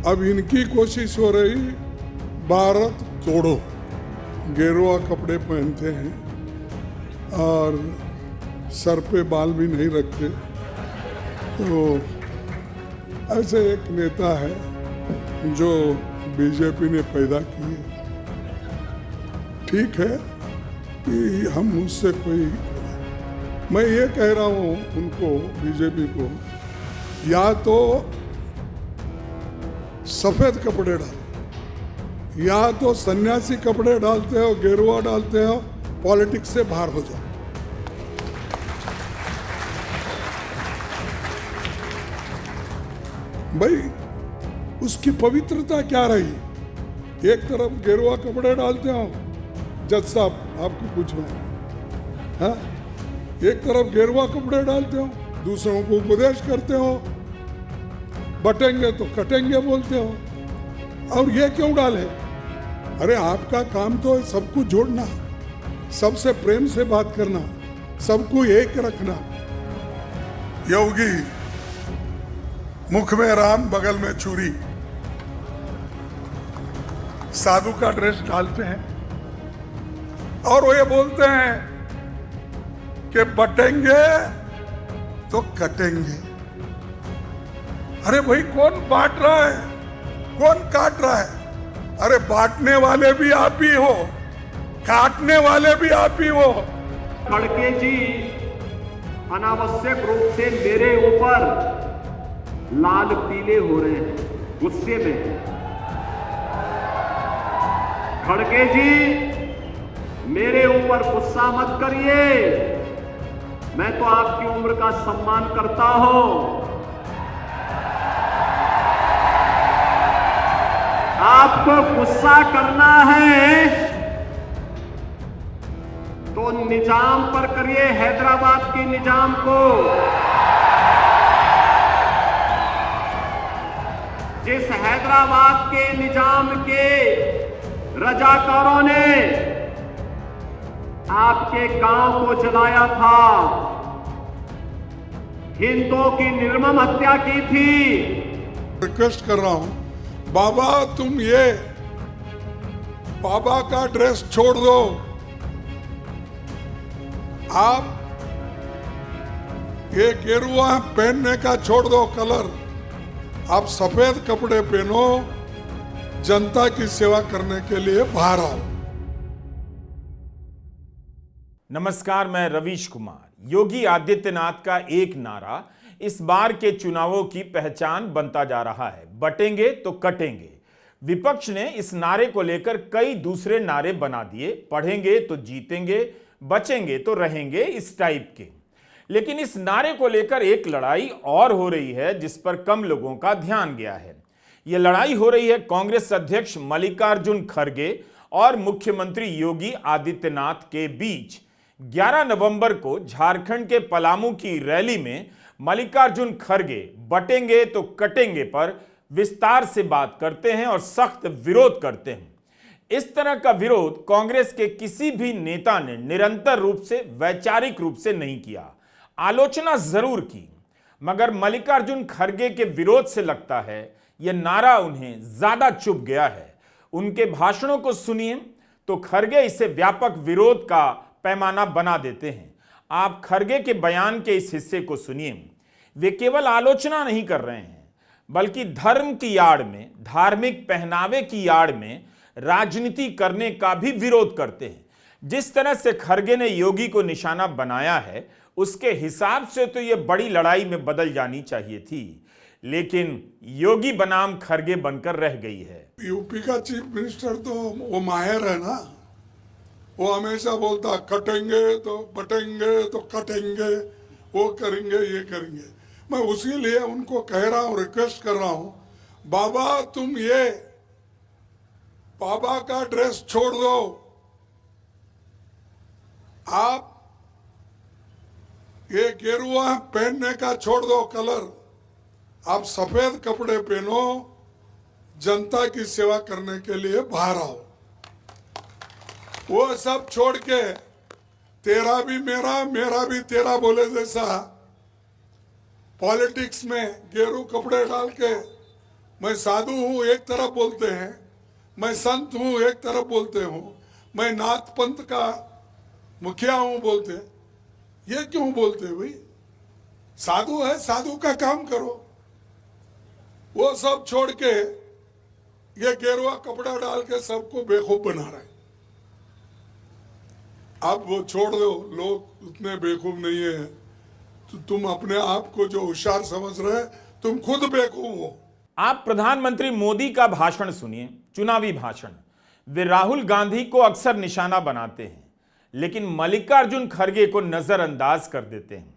अब इनकी कोशिश हो रही भारत तोड़ो, गेरुआ कपड़े पहनते हैं और सर पे बाल भी नहीं रखते। तो ऐसे एक नेता है जो बीजेपी ने पैदा की है। ठीक है कि हम उससे कोई, मैं ये कह रहा हूँ उनको, बीजेपी को, या तो सफेद कपड़े डालो या तो सन्यासी कपड़े डालते हो, गेरुआ डालते हो, पॉलिटिक्स से बाहर हो जाओ। भाई उसकी पवित्रता क्या रही? एक तरफ गेरुआ कपड़े डालते हो, जज साहब आपको पूछ रहा हूं, हाँ? एक तरफ गेरुआ कपड़े डालते हो, दूसरों को उपदेश करते हो, बटेंगे तो कटेंगे बोलते हो। और ये क्यों डाले? अरे आपका काम तो है सबको जोड़ना, सबसे प्रेम से बात करना, सबको एक रखना। योगी मुख में राम, बगल में छुरी, साधु का ड्रेस डालते हैं और वो ये बोलते हैं कि बटेंगे तो कटेंगे। अरे भाई कौन बांट रहा है, कौन काट रहा है? अरे बांटने वाले भी आप ही हो, काटने वाले भी आप ही हो। खड़गे जी अनावश्यक रूप से मेरे ऊपर लाल पीले हो रहे हैं, गुस्से में। खड़गे जी मेरे ऊपर गुस्सा मत करिए, मैं तो आपकी उम्र का सम्मान करता हूं। आपको गुस्सा करना है तो निजाम पर करिए, हैदराबाद के निजाम को, जिस हैदराबाद के निजाम के रजाकारों ने आपके गांव को जलाया था, हिंदुओं की निर्मम हत्या की थी। रिक्वेस्ट कर रहा हूं, बाबा तुम ये बाबा का ड्रेस छोड़ दो, आप ये गेरुआ पहनने का छोड़ दो कलर, आप सफेद कपड़े पहनो, जनता की सेवा करने के लिए बाहर आओ। नमस्कार, मैं रवीश कुमार। योगी आदित्यनाथ का एक नारा इस बार के चुनावों की पहचान बनता जा रहा है, बटेंगे तो कटेंगे। विपक्ष ने इस नारे को लेकर कई दूसरे नारे बना दिए, पढ़ेंगे तो जीतेंगे, बचेंगे तो रहेंगे, इस टाइप के। लेकिन इस नारे को लेकर एक लड़ाई और हो रही है जिस पर कम लोगों का ध्यान गया है। यह लड़ाई हो रही है कांग्रेस अध्यक्ष मल्लिकार्जुन खड़गे और मुख्यमंत्री योगी आदित्यनाथ के बीच। 11 नवंबर को झारखंड के पलामू की रैली में मल्लिकार्जुन खड़गे बटेंगे तो कटेंगे पर विस्तार से बात करते हैं और सख्त विरोध करते हैं। इस तरह का विरोध कांग्रेस के किसी भी नेता ने निरंतर रूप से, वैचारिक रूप से नहीं किया। आलोचना जरूर की, मगर मल्लिकार्जुन खड़गे के विरोध से लगता है यह नारा उन्हें ज्यादा चुभ गया है। उनके भाषणों को सुनिए तो खड़गे इसे व्यापक विरोध का पैमाना बना देते हैं। आप खड़गे के बयान के इस हिस्से को सुनिए। वे केवल आलोचना नहीं कर रहे हैं, बल्कि धर्म की आड़ में, धार्मिक पहनावे की आड़ में राजनीति करने का भी विरोध करते हैं। जिस तरह से खड़गे ने योगी को निशाना बनाया है, उसके हिसाब से तो यह बड़ी लड़ाई में बदल जानी चाहिए थी, लेकिन योगी बनाम खड़गे बनकर रह गई है। यूपी का चीफ मिनिस्टर तो वो माहिर है ना, वो हमेशा बोलता कटेंगे तो बटेंगे तो कटेंगे, वो करेंगे ये करेंगे। मैं उसी लिए उनको कह रहा हूँ, रिक्वेस्ट कर रहा हूँ, बाबा तुम ये बाबा का ड्रेस छोड़ दो, आप ये गेरुआ पहनने का छोड़ दो कलर, आप सफेद कपड़े पहनो, जनता की सेवा करने के लिए बाहर आओ। वो सब छोड़ के तेरा भी मेरा, मेरा भी तेरा बोले जैसा पॉलिटिक्स में गेरू कपड़े डाल के मैं साधु हूं एक तरफ बोलते हैं, मैं संत हूं एक तरफ बोलते हूं, मैं नाथ पंथ का मुखिया हूं बोलते हैं। ये क्यों बोलते हैं भाई? साधु है, साधु का काम करो। वो सब छोड़ के ये गेरुआ कपड़ा डाल के सबको बेवकूफ बना रहे हैं। आप वो छोड़ दो, लोग उतने बेवकूफ नहीं है। तो तुम अपने आप को जो होशियार समझ रहे हैं, तुम खुद बेवकूफ हो। आप प्रधानमंत्री मोदी का भाषण सुनिए, चुनावी भाषण। वे राहुल गांधी को अक्सर निशाना बनाते हैं, लेकिन मल्लिकार्जुन खड़गे को नजरअंदाज कर देते हैं।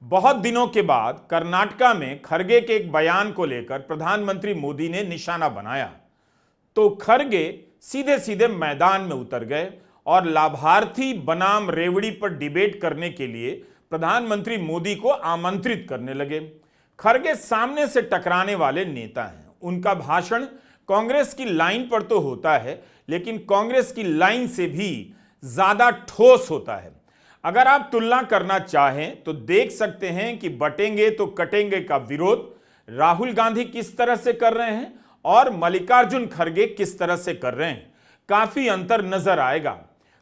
बहुत दिनों के बाद कर्नाटका में खड़गे के एक बयान को लेकर प्रधानमंत्री मोदी ने निशाना बनाया, तो खड़गे सीधे सीधे मैदान में उतर गए और लाभार्थी बनाम रेवड़ी पर डिबेट करने के लिए प्रधानमंत्री मोदी को आमंत्रित करने लगे। खड़गे सामने से टकराने वाले नेता हैं। उनका भाषण कांग्रेस की लाइन पर तो होता है, लेकिन कांग्रेस की लाइन से भी ज्यादा ठोस होता है। अगर आप तुलना करना चाहें तो देख सकते हैं कि बटेंगे तो कटेंगे का विरोध राहुल गांधी किस तरह से कर रहे हैं और मल्लिकार्जुन खड़गे किस तरह से कर रहे हैं। काफी अंतर नजर आएगा।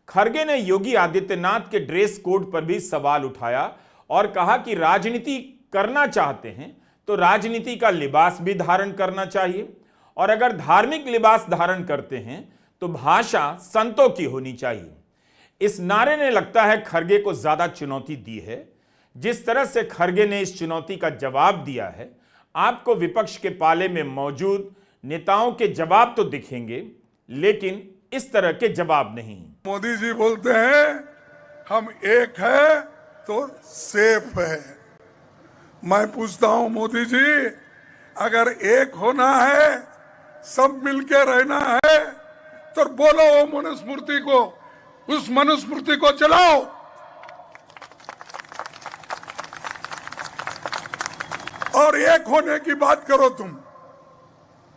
खड़गे ने योगी आदित्यनाथ के ड्रेस कोड पर भी सवाल उठाया और कहा कि राजनीति करना चाहते हैं तो राजनीति का लिबास भी धारण करना चाहिए, और अगर धार्मिक लिबास धारण करते हैं तो भाषा संतों की होनी चाहिए। इस नारे ने लगता है खड़गे को ज्यादा चुनौती दी है। जिस तरह से खड़गे ने इस चुनौती का जवाब दिया है, आपको विपक्ष के पाले में मौजूद नेताओं के जवाब तो दिखेंगे, लेकिन इस तरह के जवाब नहीं। मोदी जी बोलते हैं हम एक है तो सेफ है। मैं पूछता हूं मोदी जी, अगर एक होना है, सब मिलके रहना है, तो बोलो वो मनुस्मृति को, उस मनुस्मृति को चलाओ। और एक होने की बात करो तुम।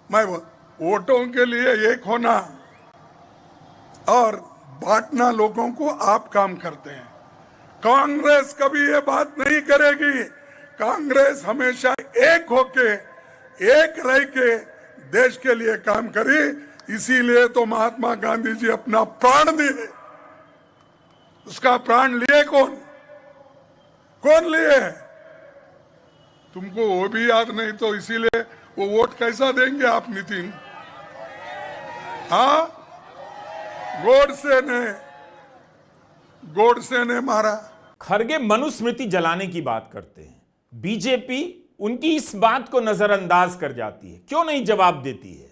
मैं वोटों के लिए एक होना और बांटना लोगों को आप काम करते हैं। कांग्रेस कभी ये बात नहीं करेगी। कांग्रेस हमेशा एक होके, एक रह के देश के लिए काम करी। इसीलिए तो महात्मा गांधी जी अपना प्राण दिए। उसका प्राण लिए कौन? कौन लिए? तुमको वो भी याद नहीं, तो इसीलिए वो वोट कैसा देंगे आप नितिन? हाँ, गोडसे ने मारा। खड़गे मनुस्मृति जलाने की बात करते हैं। बीजेपी उनकी इस बात को नजरअंदाज कर जाती है, क्यों नहीं जवाब देती है।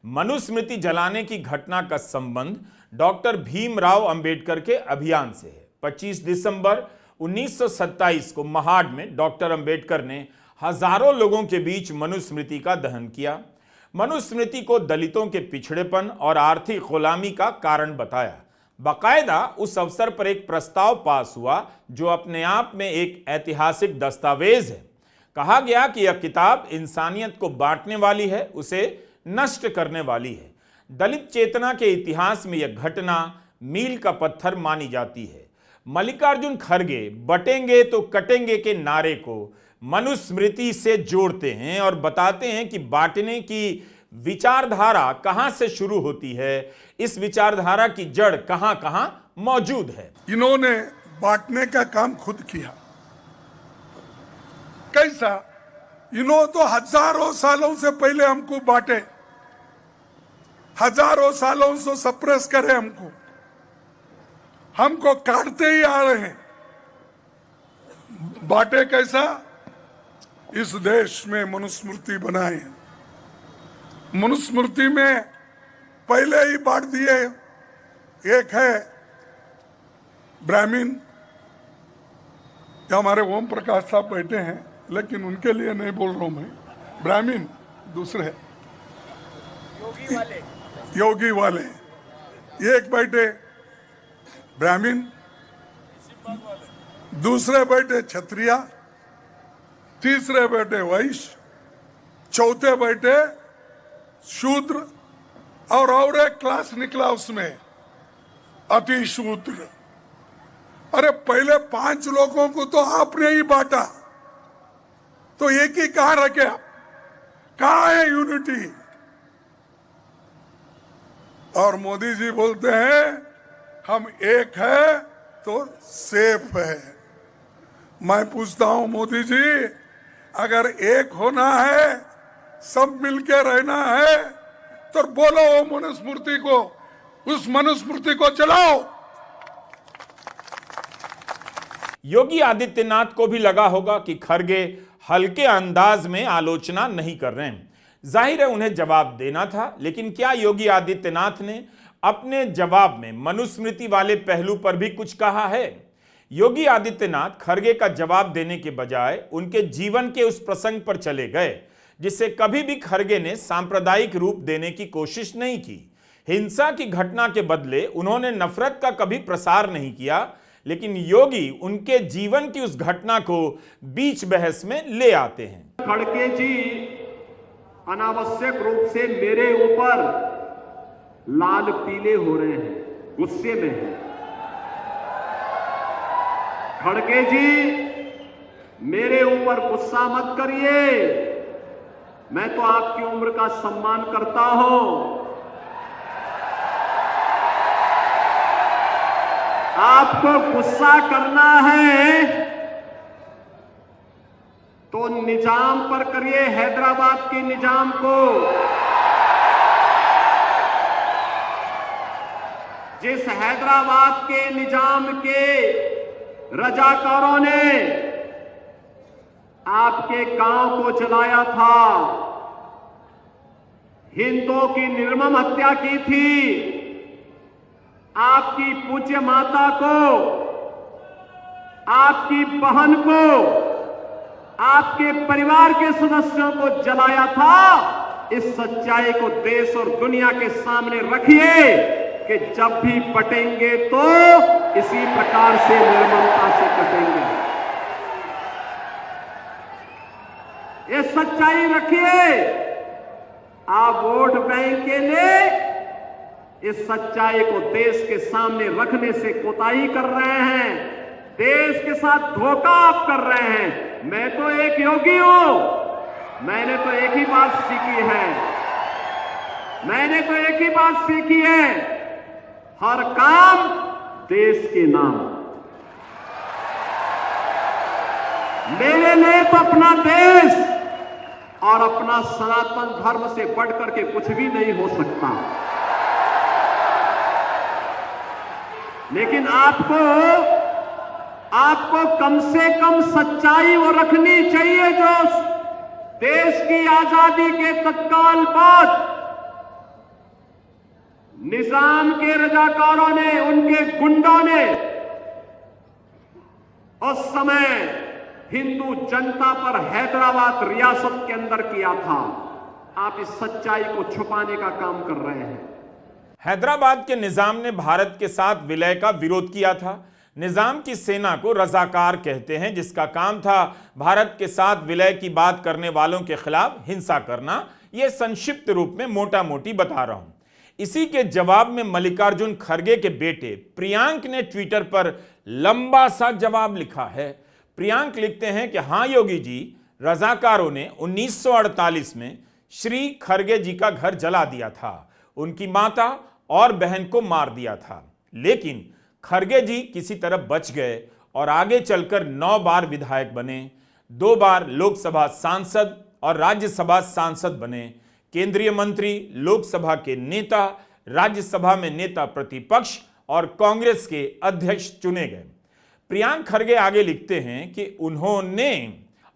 मनुस्मृति जलाने की घटना का संबंध डॉक्टर भीमराव अंबेडकर के अभियान से है। 25 दिसंबर 1927 को महाड में डॉक्टर अंबेडकर ने हजारों लोगों के बीच मनुस्मृति का दहन किया। मनुस्मृति को दलितों के पिछड़ेपन और आर्थिक गुलामी का कारण बताया। बाकायदा उस अवसर पर एक प्रस्ताव पास हुआ जो अपने आप में एक ऐतिहासिक दस्तावेज है। कहा गया कि यह किताब इंसानियत को बांटने वाली है, उसे नष्ट करने वाली है। दलित चेतना के इतिहास में यह घटना मील का पत्थर मानी जाती है। मल्लिकार्जुन खड़गे बटेंगे तो कटेंगे के नारे को मनुस्मृति से जोड़ते हैं और बताते हैं कि बांटने की विचारधारा कहां से शुरू होती है, इस विचारधारा की जड़ कहां कहां मौजूद है। इन्होंने बांटने का काम खुद किया। कैसा? इन्होंने तो हजारों सालों से पहले हमको बांटे, हजारों सालों से सप्रेस करे, हमको काटते ही आ रहे हैं। बांटे कैसा? इस देश में मनुस्मृति बनाए। मनुस्मृति में पहले ही बांट दिए। एक है ब्राह्मण, हमारे ओम प्रकाश साहब बैठे हैं, लेकिन उनके लिए नहीं बोल रहा हूं मैं। ब्राह्मण दूसरे योगी वाले एक बैठे ब्राह्मण, दूसरे बैठे क्षत्रिय, तीसरे बैठे वैश्य, चौथे बैठे शूद्र, और एक क्लास निकला उसमें अति शूद्र। अरे पहले 5 लोगों को तो आपने ही बांटा, तो एक ही कहां रखे आप? कहाँ है यूनिटी? और मोदी जी बोलते हैं हम एक है तो सेफ है। मैं पूछता हूं मोदी जी, अगर एक होना है, सब मिलके रहना है, तो बोलो वो मनुस्मृति को, उस मनुस्मृति को चलाओ। योगी आदित्यनाथ को भी लगा होगा कि खरगे हल्के अंदाज में आलोचना नहीं कर रहे हैं। जाहिर है उन्हें जवाब देना था, लेकिन क्या योगी आदित्यनाथ ने अपने जवाब में मनुस्मृति वाले पहलू पर भी कुछ कहा है? योगी आदित्यनाथ खरगे का जवाब देने के बजाय उनके जीवन के उस प्रसंग पर चले गए जिसे कभी भी खरगे ने सांप्रदायिक रूप देने की कोशिश नहीं की। हिंसा की घटना के बदले उन्होंने नफरत का कभी प्रसार नहीं किया, लेकिन योगी उनके जीवन की उस घटना को बीच बहस में ले आते हैं। खड़गे जी अनावश्यक रूप से मेरे ऊपर लाल पीले हो रहे हैं, गुस्से में हैं। खड़गे जी मेरे ऊपर गुस्सा मत करिए, मैं तो आपकी उम्र का सम्मान करता हूं। आपको गुस्सा करना है तो निजाम पर करिए, हैदराबाद के निजाम को, जिस हैदराबाद के निजाम के रजाकारों ने आपके गांव को जलाया था, हिंदुओं की निर्मम हत्या की थी, आपकी पूज्य माता को, आपकी बहन को, आपके परिवार के सदस्यों को जलाया था। इस सच्चाई को देश और दुनिया के सामने रखिए कि जब भी पटेंगे तो इसी प्रकार से निर्ममता से कटेंगे। ये सच्चाई रखिए। आप वोट बैंक के लिए इस सच्चाई को देश के सामने रखने से कोताही कर रहे हैं, देश के साथ धोखा आप कर रहे हैं। मैं तो एक योगी हूं, मैंने तो एक ही बात सीखी है, मैंने तो एक ही बात सीखी है, हर काम देश के नाम। मेरे लिए तो अपना देश और अपना सनातन धर्म से बढ़कर के कुछ भी नहीं हो सकता। लेकिन आपको कम से कम सच्चाई वो रखनी चाहिए जो देश की आजादी के तत्काल बाद निजाम के रजाकारों ने, उनके गुंडों ने उस समय हिंदू जनता पर हैदराबाद रियासत के अंदर किया था। आप इस सच्चाई को छुपाने का काम कर रहे हैं। हैदराबाद के निजाम ने भारत के साथ विलय का विरोध किया था। निजाम की सेना को रजाकार कहते हैं, जिसका काम था भारत के साथ विलय की बात करने वालों के खिलाफ हिंसा करना। यह संक्षिप्त रूप में मोटा मोटी बता रहा हूं। इसी के जवाब में मल्लिकार्जुन खड़गे के बेटे प्रियांक ने ट्विटर पर लंबा सा जवाब लिखा है। प्रियांक लिखते हैं कि हां योगी जी, रजाकारों ने 1948 में श्री खड़गे जी का घर जला दिया था, उनकी माता और बहन को मार दिया था, लेकिन खड़गे जी किसी तरह बच गए और आगे चलकर 9 बार विधायक बने, 2 बार लोकसभा सांसद और राज्यसभा सांसद बने, केंद्रीय मंत्री, लोकसभा के नेता, राज्यसभा में नेता प्रतिपक्ष और कांग्रेस के अध्यक्ष चुने गए। प्रियांक खड़गे आगे लिखते हैं कि उन्होंने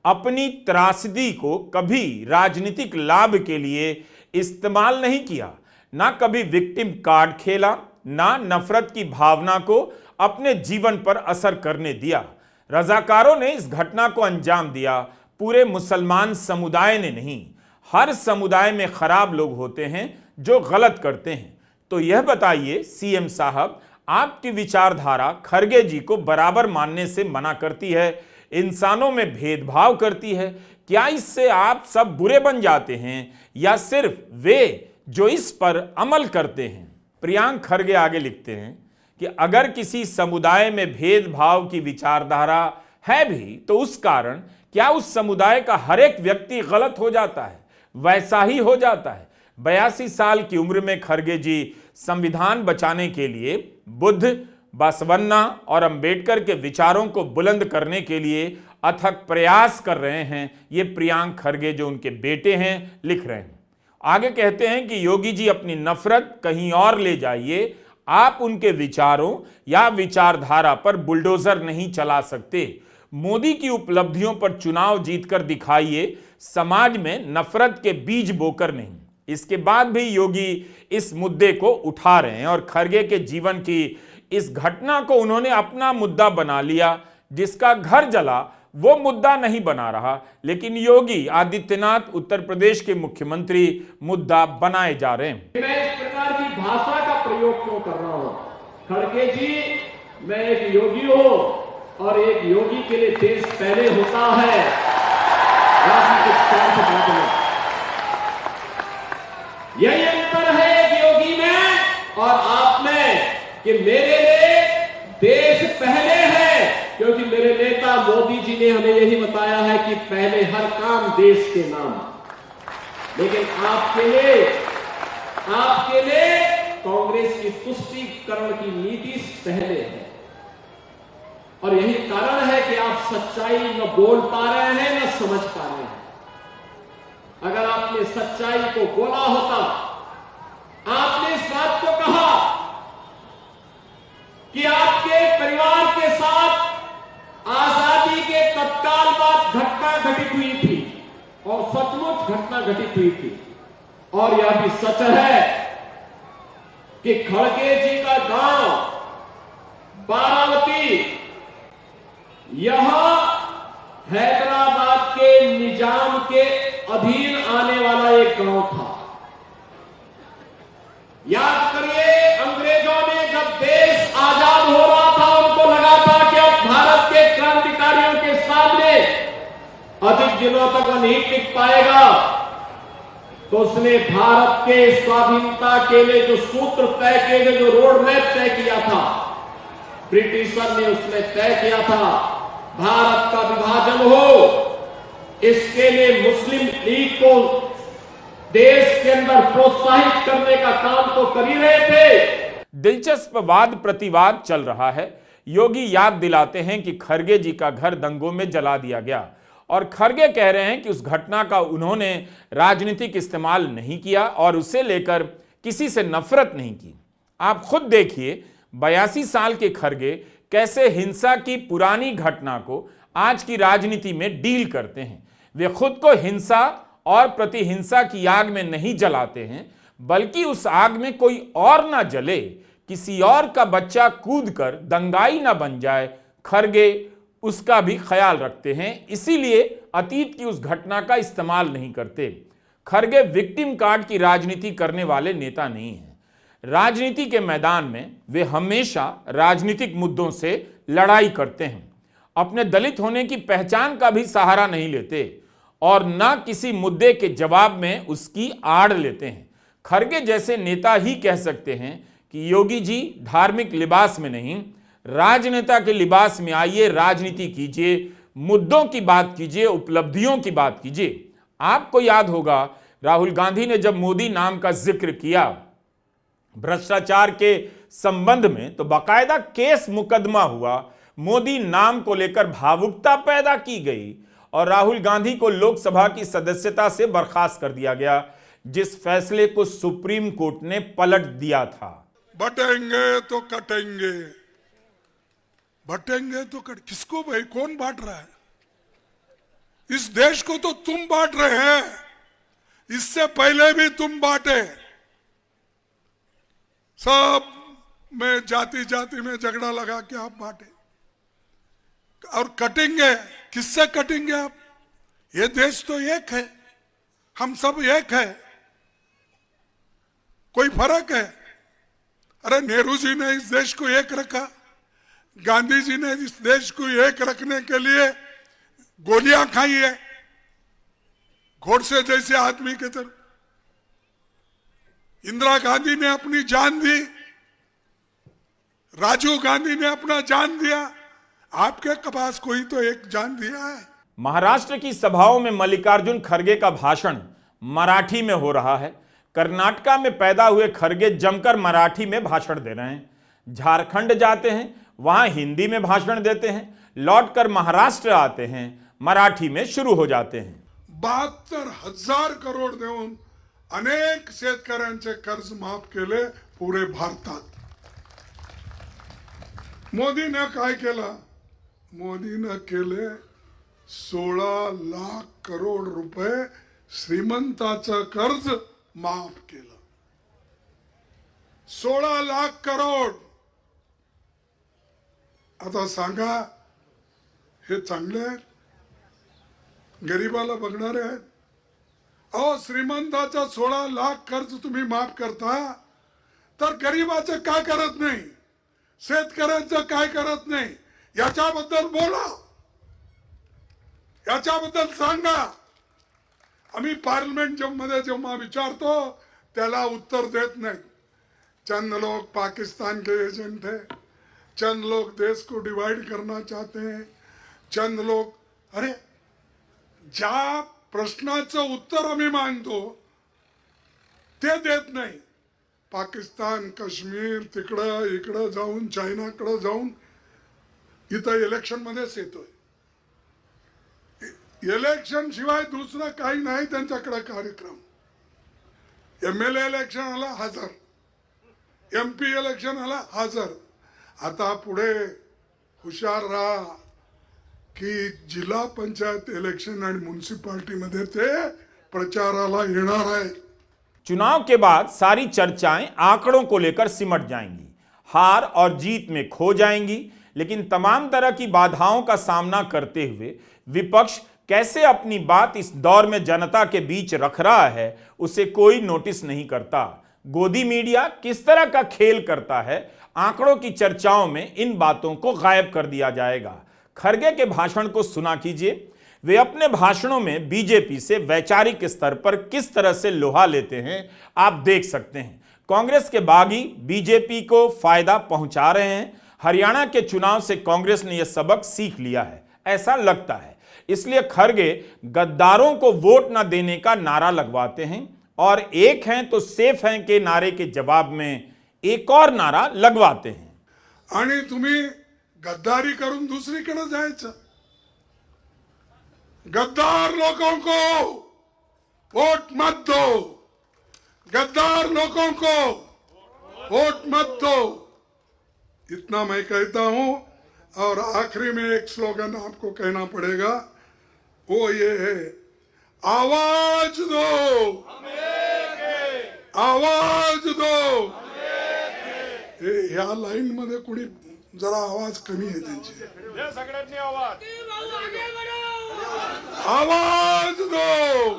अपनी त्रासदी को कभी राजनीतिक लाभ के लिए इस्तेमाल नहीं किया, ना कभी विक्टिम कार्ड खेला, ना नफरत की भावना को अपने जीवन पर असर करने दिया। रजाकारों ने इस घटना को अंजाम दिया, पूरे मुसलमान समुदाय ने नहीं। हर समुदाय में खराब लोग होते हैं जो गलत करते हैं। तो यह बताइए सीएम साहब, आपकी विचारधारा खड़गे जी को बराबर मानने से मना करती है, इंसानों में भेदभाव करती है। क्या इससे आप सब बुरे बन जाते हैं या सिर्फ वे जो इस पर अमल करते हैं? प्रियांक खड़गे आगे लिखते हैं कि अगर किसी समुदाय में भेदभाव की विचारधारा है भी तो उस कारण क्या उस समुदाय का हर एक व्यक्ति गलत हो जाता है? वैसा ही हो जाता है। 82 साल की उम्र में खरगे जी संविधान बचाने के लिए बुद्ध, बसवन्ना और अंबेडकर के विचारों को बुलंद करने के लिए अथक प्रयास कर रहे हैं। ये प्रियांक खरगे जो उनके बेटे हैं लिख रहे हैं। आगे कहते हैं कि योगी जी अपनी नफरत कहीं और ले जाइए, आप उनके विचारों या विचारधारा पर बुलडोजर नहीं चला सकते। मोदी की उपलब्धियों पर चुनाव जीतकर दिखाइए, समाज में नफरत के बीज बोकर नहीं। इसके बाद भी योगी इस मुद्दे को उठा रहे हैं और खरगे के जीवन की इस घटना को उन्होंने अपना मुद्दा बना लिया। जिसका घर जला वो मुद्दा नहीं बना रहा, लेकिन योगी आदित्यनाथ उत्तर प्रदेश के मुख्यमंत्री मुद्दा बनाए जा रहे हैं। मैं इस प्रकार की भाषा का प्रयोग क्यों कर रहा हूं? खड़गे जी, मैं एक योगी हूं और एक योगी के लिए देश पहले होता है, राजनीतिक स्वार्थ बाद में। यही अंतर है एक योगी में और आप में कि मेरे लिए देश पहले है, क्योंकि मेरे नेता मोदी जी ने हमें यही बताया है कि पहले हर काम देश के नाम। लेकिन आपके लिए कांग्रेस की तुष्टीकरण की नीति पहले है और यही कारण है कि आप सच्चाई न बोल पा रहे हैं न समझ पा रहे हैं। अगर आपने सच्चाई को बोला होता, आपने इस बात को कहा कि आपके परिवार के साथ आजादी के तत्काल बाद घटना घटित हुई थी और सचमुच घटना घटित हुई थी, और यह भी सच है कि खड़गे जी का गांव बारावती यह हैदराबाद के निजाम के अधीन आने वाला एक गांव था। याद करिए, अंग्रेजों ने जब देश आजाद हो रहा था, उनको लगा था कि अब भारत के क्रांतिकारियों के सामने अधिक दिनों तक वह नहीं टिक पाएगा, तो उसने भारत के स्वाधीनता के लिए जो सूत्र तय किए थे, जो रोड मैप तय किया था, ब्रिटिशर ने उसमें तय किया था भारत का विभाजन हो। इसके लिए मुस्लिम लीग को देश के अंदर प्रोत्साहित करने का काम तो कर ही रहे थे। दिलचस्प वाद प्रतिवाद चल रहा है। योगी याद दिलाते हैं कि खरगे जी का घर दंगों में जला दिया गया और खरगे कह रहे हैं कि उस घटना का उन्होंने राजनीतिक इस्तेमाल नहीं किया और उसे लेकर किसी से नफरत नहीं की। आप खुद देखिए, 82 साल के खरगे कैसे हिंसा की पुरानी घटना को आज की राजनीति में डील करते हैं। वे खुद को हिंसा और प्रतिहिंसा की आग में नहीं जलाते हैं, बल्कि उस आग में कोई और ना जले, किसी और का बच्चा कूदकर दंगाई ना बन जाए, खरगे उसका भी ख्याल रखते हैं। इसीलिए अतीत की उस घटना का इस्तेमाल नहीं करते। खरगे विक्टिम कार्ड की राजनीति करने वाले नेता नहीं हैं। राजनीति के मैदान में वे हमेशा राजनीतिक मुद्दों से लड़ाई करते हैं। अपने दलित होने की पहचान का भी सहारा नहीं लेते और ना किसी मुद्दे के जवाब में उसकी आड़ लेते हैं। खरगे जैसे नेता ही कह सकते हैं कि योगी जी धार्मिक लिबास में नहीं, राजनेता के लिबास में आइए, राजनीति कीजिए, मुद्दों की बात कीजिए, उपलब्धियों की बात कीजिए। आपको याद होगा, राहुल गांधी ने जब मोदी नाम का जिक्र किया भ्रष्टाचार के संबंध में, तो बाकायदा केस मुकदमा हुआ, मोदी नाम को लेकर भावुकता पैदा की गई और राहुल गांधी को लोकसभा की सदस्यता से बर्खास्त कर दिया गया, जिस फैसले को सुप्रीम कोर्ट ने पलट दिया था। बटेंगे तो कटेंगे, बटेंगे तो किसको भाई, कौन बांट रहा है? इस देश को तो तुम बांट रहे हैं, इससे पहले भी तुम बांटे। सब में जाति जाति में झगड़ा लगा के आप बांटे और कटेंगे। किससे कटेंगे आप? ये देश तो एक है, हम सब एक है, कोई फर्क है? अरे नेहरू जी ने इस देश को एक रखा, गांधी जी ने इस देश को एक रखने के लिए गोलियां खाई है, घोड़से जैसे आदमी के तरफ। इंदिरा गांधी ने अपनी जान दी, राजीव गांधी ने अपना जान दिया, आपके पास कोई तो एक जान दिया है। महाराष्ट्र की सभाओं में मल्लिकार्जुन खड़गे का भाषण मराठी में हो रहा है। कर्नाटका में पैदा हुए खरगे जमकर मराठी में भाषण दे रहे हैं। झारखंड जाते हैं, वहां हिंदी में भाषण देते हैं, लौटकर महाराष्ट्र आते हैं, मराठी में शुरू हो जाते हैं। 72,000 करोड देऊन अनेक शेतकऱ्यांचे कर्ज माफ केले पुरे भारतात। मोदीने काय केलं? मोदीने केले 16 लाख करोड रुपये श्रीमंताचं कर्ज माफ केलं। 16 लाख करोड। आता सांगा, हे चांगले आहेत? गरीबाला बघणारे आहेत? अहो, श्रीमंताचा 16 लाख कर्ज तुम्ही माफ करता, तर गरीबाचं काय करत नाही, शेतकऱ्यांचं काय करत नाही, याच्याबद्दल बोला, याच्याबद्दल सांगा। आम्ही पार्लिमेंट मध्ये जेव्हा विचारतो त्याला उत्तर देत नाही। चंद लोग पाकिस्तान के एजेंट है, चंद लोग देश को डिवाइड करना चाहते हैं, चंद लोग, अरे ज्या प्रश्नाचं उत्तर आम्ही मागतो ते देत नाही। पाकिस्तान, काश्मीर, तिकडं इकडं जाऊन, चायनाकडे जाऊन इथं इलेक्शन मध्येच येतोय। इलेक्शन शिवाय दुसरं काही नाही त्यांच्याकडे कार्यक्रम। MLA इलेक्शन आला हजर, MP इलेक्शन आला हजर। आता पुढे हुशार रहा की जिल्हा पंचायत इलेक्शन आणि म्युनिसिपॅलिटी मध्ये ते प्रचाराला येणार आहे। चुनाव के बाद सारी चर्चाएं आंकड़ों को लेकर सिमट जाएंगी, हार और जीत में खो जाएंगी। लेकिन तमाम तरह की बाधाओं का सामना करते हुए विपक्ष कैसे अपनी बात इस दौर में जनता के बीच रख रहा है, उसे कोई नोटिस नहीं करता। गोदी मीडिया किस तरह का खेल करता है, आंकड़ों की चर्चाओं में इन बातों को गायब कर दिया जाएगा। खरगे के भाषण को सुना कीजिए। वे अपने भाषणों में बीजेपी से वैचारिक स्तर पर किस तरह से लोहा लेते हैं, आप देख सकते हैं। कांग्रेस के बागी बीजेपी को फायदा पहुंचा रहे हैं। हरियाणा के चुनाव से कांग्रेस ने यह सबक सीख लिया है, ऐसा लगता है। इसलिए खरगे गद्दारों को वोट न देने का नारा लगवाते हैं और एक हैं तो सेफ हैं के नारे के जवाब में एक और नारा लगवाते हैं। आणि तुम्ही गद्दारी करून दुसरीकडे जायचं। गद्दार लोगों को वोट मत दो, गद्दार लोगों को वोट मत दो, इतना मैं कहता हूं। और आखिरी में एक स्लोगन आपको कहना पड़ेगा, वो ये है, आवाज दो, आवाज दो। ह्या लाईन मध्ये कुणी जरा आवाज कमी आहे त्यांची, आवाज दो।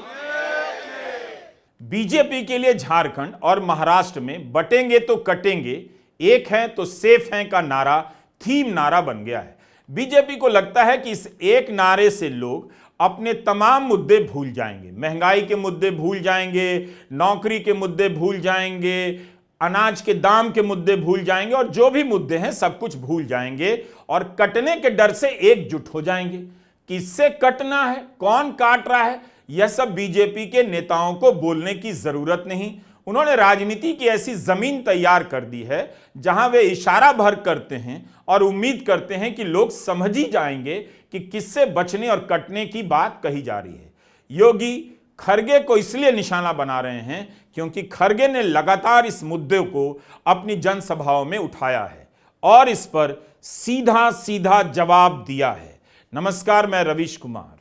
बीजेपी के लिए झारखंड और महाराष्ट्र में बटेंगे तो कटेंगे, एक हैं तो सेफ हैं का नारा थीम नारा बन गया है। बीजेपी को लगता है कि इस एक नारे से लोग अपने तमाम मुद्दे भूल जाएंगे। महंगाई के मुद्दे भूल जाएंगे, नौकरी के मुद्दे भूल जाएंगे, अनाज के दाम के मुद्दे भूल जाएंगे और जो भी मुद्दे हैं सब कुछ भूल जाएंगे और कटने के डर से एकजुट हो जाएंगे। किससे कटना है, कौन काट रहा है, यह सब बीजेपी के नेताओं को बोलने की जरूरत नहीं। उन्होंने राजनीति की ऐसी जमीन तैयार कर दी है जहां वे इशारा भर करते हैं और उम्मीद करते हैं कि लोग समझ ही जाएंगे कि किससे बचने और कटने की बात कही जा रही है। योगी खरगे को इसलिए निशाना बना रहे हैं क्योंकि खरगे ने लगातार इस मुद्दे को अपनी जनसभाओं में उठाया है और इस पर सीधा सीधा जवाब दिया है। नमस्कार, मैं रवीश कुमार।